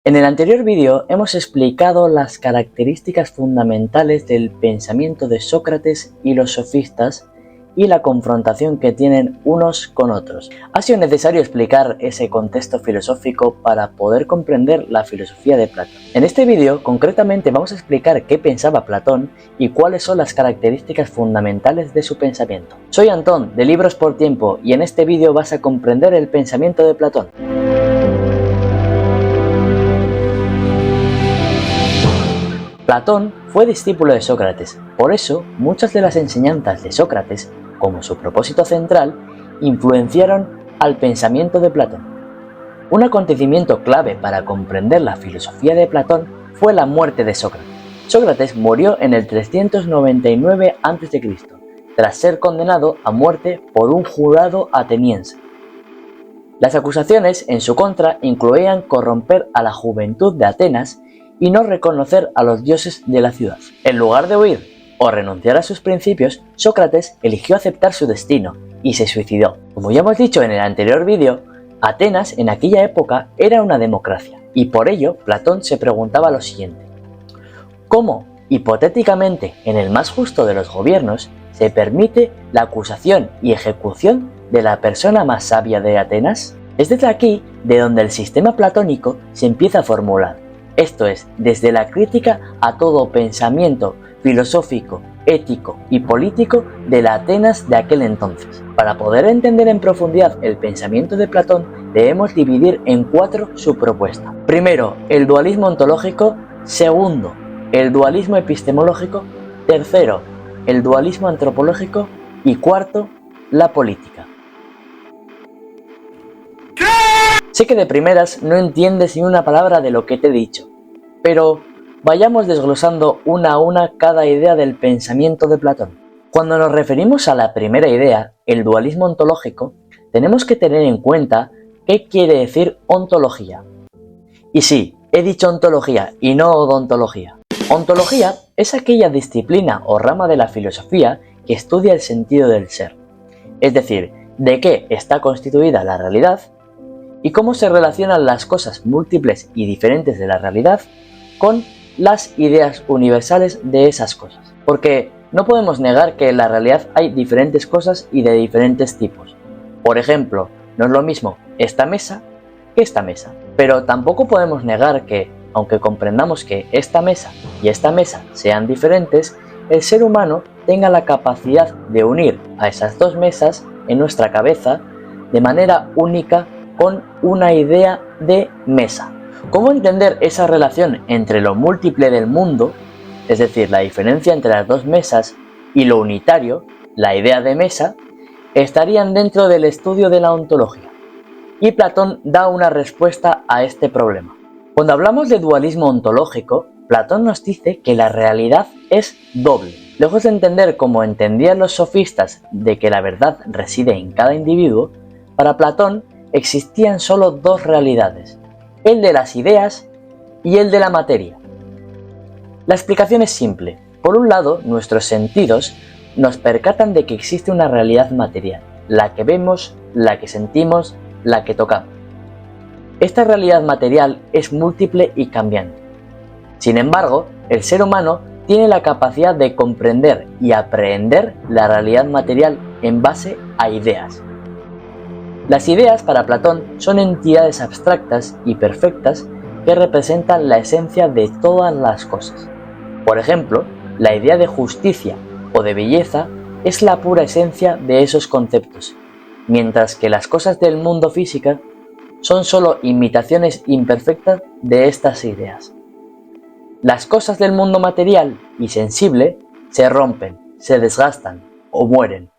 En el anterior vídeo hemos explicado las características fundamentales del pensamiento de Sócrates y los sofistas y la confrontación que tienen unos con otros. Ha sido necesario explicar ese contexto filosófico para poder comprender la filosofía de Platón. En este vídeo concretamente vamos a explicar qué pensaba Platón y cuáles son las características fundamentales de su pensamiento. Soy Antón de Libros por Tiempo y en este vídeo vas a comprender el pensamiento de Platón. Platón fue discípulo de Sócrates, por eso muchas de las enseñanzas de Sócrates, como su propósito central, influenciaron al pensamiento de Platón. Un acontecimiento clave para comprender la filosofía de Platón fue la muerte de Sócrates. Sócrates murió en el 399 a.C., tras ser condenado a muerte por un jurado ateniense. Las acusaciones en su contra incluían corromper a la juventud de Atenas y no reconocer a los dioses de la ciudad. En lugar de huir o renunciar a sus principios, Sócrates eligió aceptar su destino y se suicidó. Como ya hemos dicho en el anterior vídeo, Atenas en aquella época era una democracia, y por ello Platón se preguntaba lo siguiente: ¿cómo, hipotéticamente, en el más justo de los gobiernos, se permite la acusación y ejecución de la persona más sabia de Atenas? Es desde aquí de donde el sistema platónico se empieza a formular. Esto es, desde la crítica a todo pensamiento filosófico, ético y político de la Atenas de aquel entonces. Para poder entender en profundidad el pensamiento de Platón, debemos dividir en 4 su propuesta. Primero, el dualismo ontológico. Segundo, el dualismo epistemológico. Tercero, el dualismo antropológico. Y cuarto, la política. Sé que de primeras no entiendes ni una palabra de lo que te he dicho, pero vayamos desglosando una a una cada idea del pensamiento de Platón. Cuando nos referimos a la primera idea, el dualismo ontológico, tenemos que tener en cuenta qué quiere decir ontología. Y sí, he dicho ontología y no odontología. Ontología es aquella disciplina o rama de la filosofía que estudia el sentido del ser, es decir, de qué está constituida la realidad y cómo se relacionan las cosas múltiples y diferentes de la realidad con las ideas universales de esas cosas. Porque no podemos negar que en la realidad hay diferentes cosas y de diferentes tipos. Por ejemplo, no es lo mismo esta mesa que esta mesa. Pero tampoco podemos negar que, aunque comprendamos que esta mesa y esta mesa sean diferentes, el ser humano tenga la capacidad de unir a esas dos mesas en nuestra cabeza de manera única con una idea de mesa. ¿Cómo entender esa relación entre lo múltiple del mundo, es decir, la diferencia entre las dos mesas, y lo unitario, la idea de mesa, estarían dentro del estudio de la ontología? Y Platón da una respuesta a este problema. Cuando hablamos de dualismo ontológico, Platón nos dice que la realidad es doble. Lejos de entender como entendían los sofistas de que la verdad reside en cada individuo, para Platón existían solo dos realidades, el de las ideas y el de la materia. La explicación es simple. Por un lado, nuestros sentidos nos percatan de que existe una realidad material, la que vemos, la que sentimos, la que tocamos. Esta realidad material es múltiple y cambiante. Sin embargo, el ser humano tiene la capacidad de comprender y aprehender la realidad material en base a ideas. Las ideas para Platón son entidades abstractas y perfectas que representan la esencia de todas las cosas. Por ejemplo, la idea de justicia o de belleza es la pura esencia de esos conceptos, mientras que las cosas del mundo físico son solo imitaciones imperfectas de estas ideas. Las cosas del mundo material y sensible se rompen, se desgastan o mueren,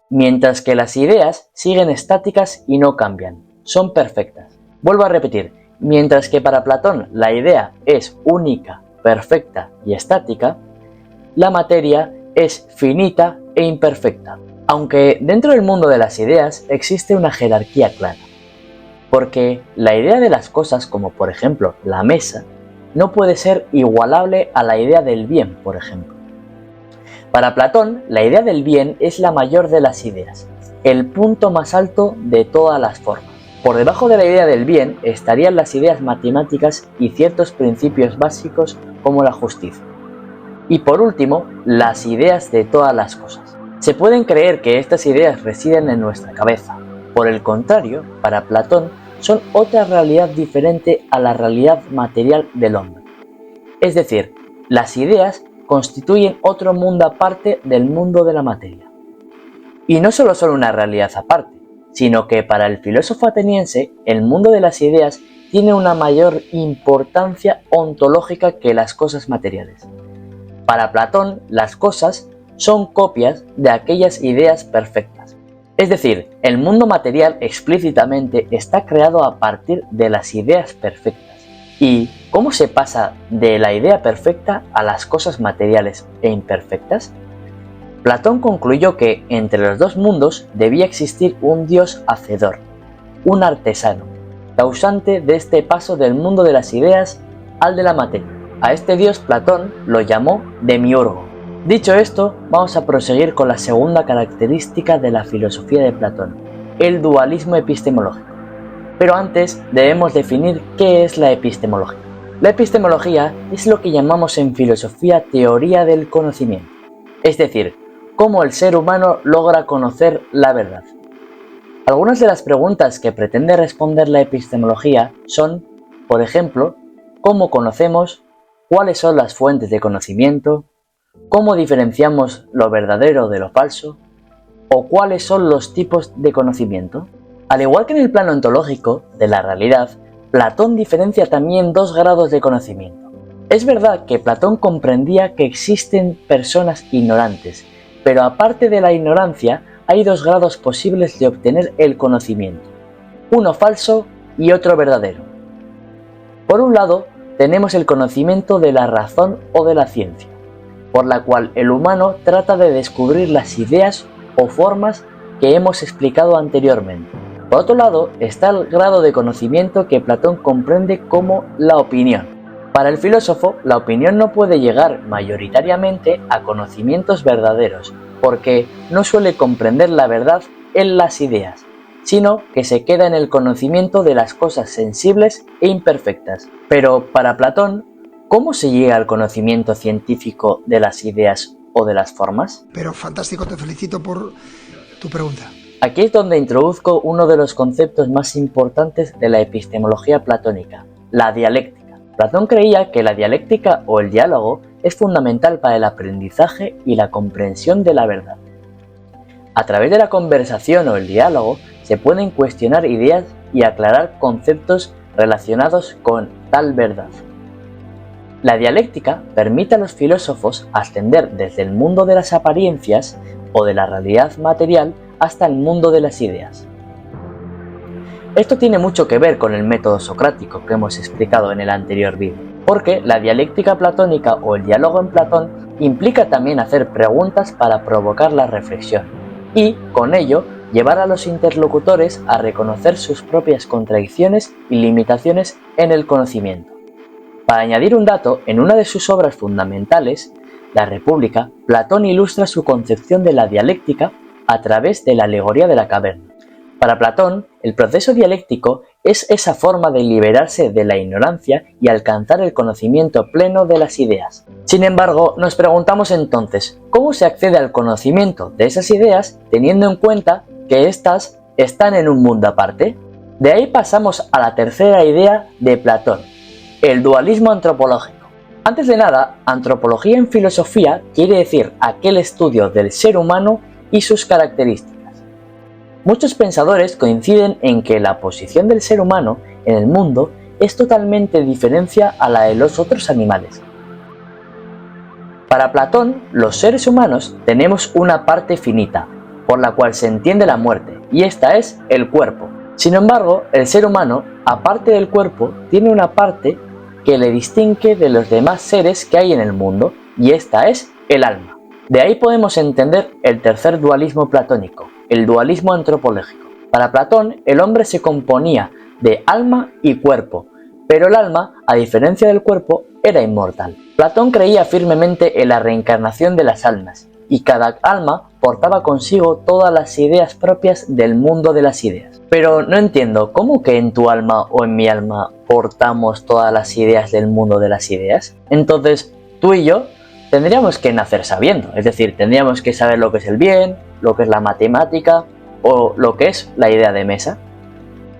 mientras que las ideas siguen estáticas y no cambian, son perfectas. Vuelvo a repetir, mientras que para Platón la idea es única, perfecta y estática, la materia es finita e imperfecta. Aunque dentro del mundo de las ideas existe una jerarquía clara, porque la idea de las cosas, como por ejemplo la mesa, no puede ser igualable a la idea del bien, por ejemplo. Para Platón, la idea del bien es la mayor de las ideas, el punto más alto de todas las formas. Por debajo de la idea del bien estarían las ideas matemáticas y ciertos principios básicos como la justicia. Y por último, las ideas de todas las cosas. Se pueden creer que estas ideas residen en nuestra cabeza. Por el contrario, para Platón, son otra realidad diferente a la realidad material del hombre. Es decir, las ideas constituyen otro mundo aparte del mundo de la materia. Y no solo son una realidad aparte, sino que para el filósofo ateniense el mundo de las ideas tiene una mayor importancia ontológica que las cosas materiales. Para Platón, las cosas son copias de aquellas ideas perfectas. Es decir, el mundo material explícitamente está creado a partir de las ideas perfectas. ¿Y cómo se pasa de la idea perfecta a las cosas materiales e imperfectas? Platón concluyó que entre los dos mundos debía existir un dios hacedor, un artesano, causante de este paso del mundo de las ideas al de la materia. A este dios Platón lo llamó Demiurgo. Dicho esto, vamos a proseguir con la segunda característica de la filosofía de Platón, el dualismo epistemológico. Pero antes debemos definir qué es la epistemología. La epistemología es lo que llamamos en filosofía teoría del conocimiento, es decir, cómo el ser humano logra conocer la verdad. Algunas de las preguntas que pretende responder la epistemología son, por ejemplo, ¿cómo conocemos? ¿Cuáles son las fuentes de conocimiento? ¿Cómo diferenciamos lo verdadero de lo falso? ¿O cuáles son los tipos de conocimiento? Al igual que en el plano ontológico de la realidad, Platón diferencia también dos grados de conocimiento. Es verdad que Platón comprendía que existen personas ignorantes, pero aparte de la ignorancia, hay dos grados posibles de obtener el conocimiento, uno falso y otro verdadero. Por un lado, tenemos el conocimiento de la razón o de la ciencia, por la cual el humano trata de descubrir las ideas o formas que hemos explicado anteriormente. Por otro lado, está el grado de conocimiento que Platón comprende como la opinión. Para el filósofo, la opinión no puede llegar mayoritariamente a conocimientos verdaderos, porque no suele comprender la verdad en las ideas, sino que se queda en el conocimiento de las cosas sensibles e imperfectas. Pero para Platón, ¿cómo se llega al conocimiento científico de las ideas o de las formas? Pero fantástico, te felicito por tu pregunta. Aquí es donde introduzco uno de los conceptos más importantes de la epistemología platónica, la dialéctica. Platón creía que la dialéctica o el diálogo es fundamental para el aprendizaje y la comprensión de la verdad. A través de la conversación o el diálogo se pueden cuestionar ideas y aclarar conceptos relacionados con tal verdad. La dialéctica permite a los filósofos ascender desde el mundo de las apariencias o de la realidad material hasta el mundo de las ideas. Esto tiene mucho que ver con el método socrático que hemos explicado en el anterior vídeo, porque la dialéctica platónica o el diálogo en Platón implica también hacer preguntas para provocar la reflexión y, con ello, llevar a los interlocutores a reconocer sus propias contradicciones y limitaciones en el conocimiento. Para añadir un dato, en una de sus obras fundamentales, La República, Platón ilustra su concepción de la dialéctica a través de la alegoría de la caverna. Para Platón, el proceso dialéctico es esa forma de liberarse de la ignorancia y alcanzar el conocimiento pleno de las ideas. Sin embargo, nos preguntamos entonces, ¿cómo se accede al conocimiento de esas ideas teniendo en cuenta que éstas están en un mundo aparte? De ahí pasamos a la tercera idea de Platón, el dualismo antropológico. Antes de nada, antropología en filosofía quiere decir aquel estudio del ser humano y sus características. Muchos pensadores coinciden en que la posición del ser humano en el mundo es totalmente diferente a la de los otros animales. Para Platón, los seres humanos tenemos una parte finita, por la cual se entiende la muerte, y esta es el cuerpo. Sin embargo, el ser humano, aparte del cuerpo, tiene una parte que le distingue de los demás seres que hay en el mundo, y esta es el alma. De ahí podemos entender el tercer dualismo platónico, el dualismo antropológico. Para Platón, el hombre se componía de alma y cuerpo, pero el alma, a diferencia del cuerpo, era inmortal. Platón creía firmemente en la reencarnación de las almas y cada alma portaba consigo todas las ideas propias del mundo de las ideas. Pero no entiendo, ¿cómo que en tu alma o en mi alma portamos todas las ideas del mundo de las ideas? Entonces, tú y yo tendríamos que nacer sabiendo, es decir, tendríamos que saber lo que es el bien, lo que es la matemática o lo que es la idea de mesa.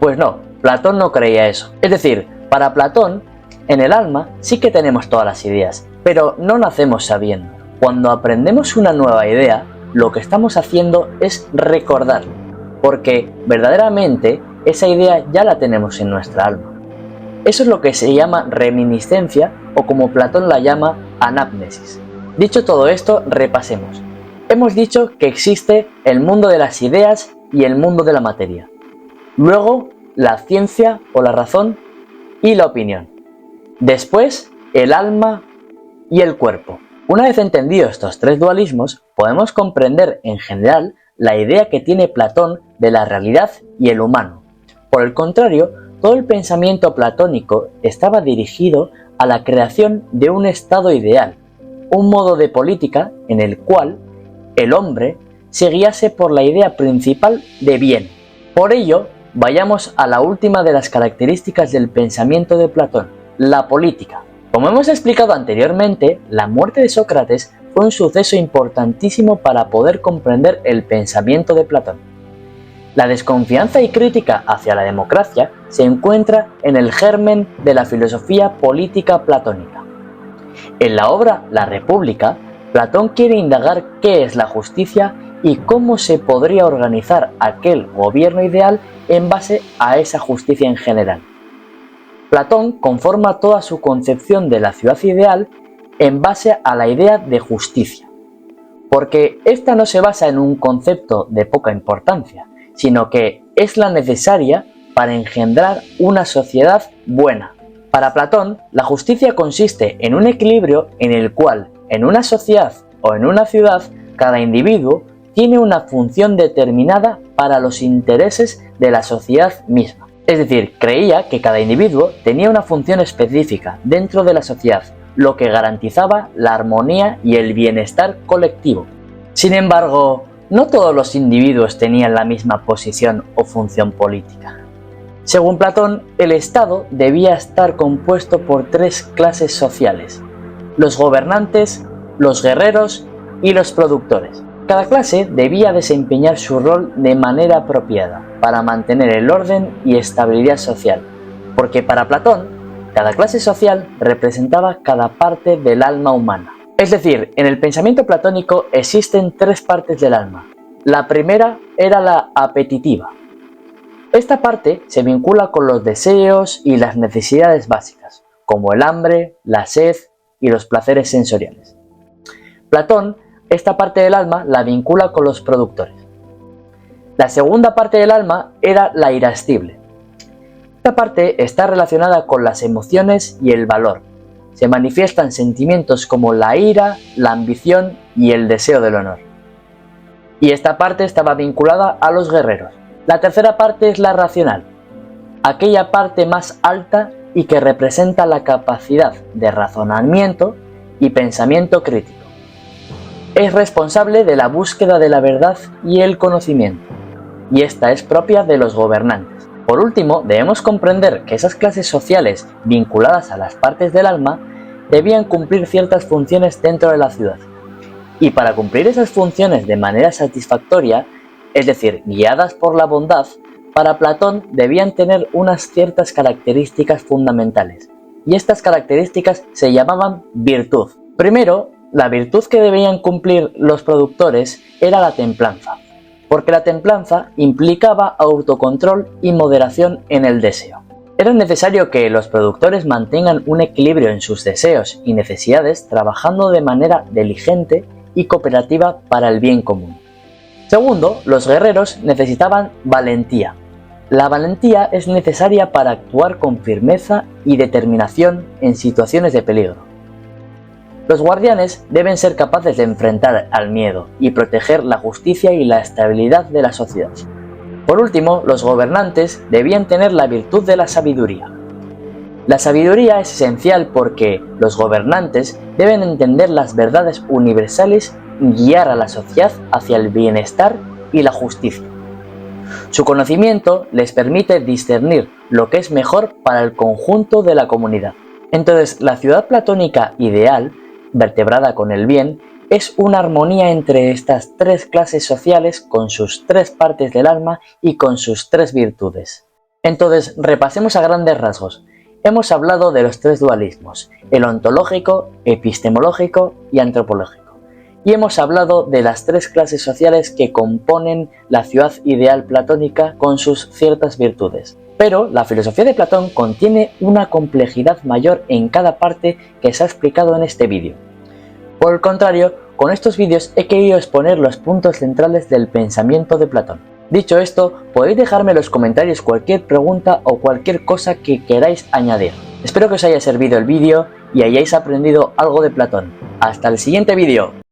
Pues no, Platón no creía eso. Es decir, para Platón, en el alma sí que tenemos todas las ideas, pero no nacemos sabiendo. Cuando aprendemos una nueva idea, lo que estamos haciendo es recordarlo, porque verdaderamente esa idea ya la tenemos en nuestra alma. Eso es lo que se llama reminiscencia o como Platón la llama, anamnesis. Dicho todo esto, repasemos. Hemos dicho que existe el mundo de las ideas y el mundo de la materia. Luego, la ciencia o la razón y la opinión. Después, el alma y el cuerpo. Una vez entendidos estos tres dualismos, podemos comprender en general la idea que tiene Platón de la realidad y el humano. Por el contrario, todo el pensamiento platónico estaba dirigido a la creación de un estado ideal, un modo de política en el cual el hombre se guiase por la idea principal de bien. Por ello, vayamos a la última de las características del pensamiento de Platón, la política. Como hemos explicado anteriormente, la muerte de Sócrates fue un suceso importantísimo para poder comprender el pensamiento de Platón. La desconfianza y crítica hacia la democracia se encuentra en el germen de la filosofía política platónica. En la obra La República, Platón quiere indagar qué es la justicia y cómo se podría organizar aquel gobierno ideal en base a esa justicia en general. Platón conforma toda su concepción de la ciudad ideal en base a la idea de justicia, porque esta no se basa en un concepto de poca importancia, sino que es la necesaria para engendrar una sociedad buena. Para Platón, la justicia consiste en un equilibrio en el cual, en una sociedad o en una ciudad, cada individuo tiene una función determinada para los intereses de la sociedad misma. Es decir, creía que cada individuo tenía una función específica dentro de la sociedad, lo que garantizaba la armonía y el bienestar colectivo. Sin embargo, no todos los individuos tenían la misma posición o función política. Según Platón, el Estado debía estar compuesto por tres clases sociales: los gobernantes, los guerreros y los productores. Cada clase debía desempeñar su rol de manera apropiada para mantener el orden y estabilidad social, porque para Platón, cada clase social representaba cada parte del alma humana. Es decir, en el pensamiento platónico existen tres partes del alma. La primera era la apetitiva. Esta parte se vincula con los deseos y las necesidades básicas, como el hambre, la sed y los placeres sensoriales. Platón, esta parte del alma la vincula con los productores. La segunda parte del alma era la irascible. Esta parte está relacionada con las emociones y el valor. Se manifiestan sentimientos como la ira, la ambición y el deseo del honor. Y esta parte estaba vinculada a los guerreros. La tercera parte es la racional, aquella parte más alta y que representa la capacidad de razonamiento y pensamiento crítico. Es responsable de la búsqueda de la verdad y el conocimiento, y esta es propia de los gobernantes. Por último, debemos comprender que esas clases sociales vinculadas a las partes del alma debían cumplir ciertas funciones dentro de la ciudad. Y para cumplir esas funciones de manera satisfactoria, es decir, guiadas por la bondad, para Platón debían tener unas ciertas características fundamentales, y estas características se llamaban virtud. Primero, la virtud que debían cumplir los productores era la templanza, porque la templanza implicaba autocontrol y moderación en el deseo. Era necesario que los productores mantengan un equilibrio en sus deseos y necesidades, trabajando de manera diligente y cooperativa para el bien común. Segundo, los guerreros necesitaban valentía. La valentía es necesaria para actuar con firmeza y determinación en situaciones de peligro. Los guardianes deben ser capaces de enfrentar al miedo y proteger la justicia y la estabilidad de la sociedad. Por último, los gobernantes debían tener la virtud de la sabiduría. La sabiduría es esencial porque los gobernantes deben entender las verdades universales guiar a la sociedad hacia el bienestar y la justicia. Su conocimiento les permite discernir lo que es mejor para el conjunto de la comunidad. Entonces, la ciudad platónica ideal, vertebrada con el bien, es una armonía entre estas tres clases sociales con sus tres partes del alma y con sus tres virtudes. Entonces, repasemos a grandes rasgos. Hemos hablado de los tres dualismos, el ontológico, epistemológico y antropológico. Y hemos hablado de las tres clases sociales que componen la ciudad ideal platónica con sus ciertas virtudes. Pero la filosofía de Platón contiene una complejidad mayor en cada parte que se ha explicado en este vídeo. Por el contrario, con estos vídeos he querido exponer los puntos centrales del pensamiento de Platón. Dicho esto, podéis dejarme en los comentarios cualquier pregunta o cualquier cosa que queráis añadir. Espero que os haya servido el vídeo y hayáis aprendido algo de Platón. ¡Hasta el siguiente vídeo!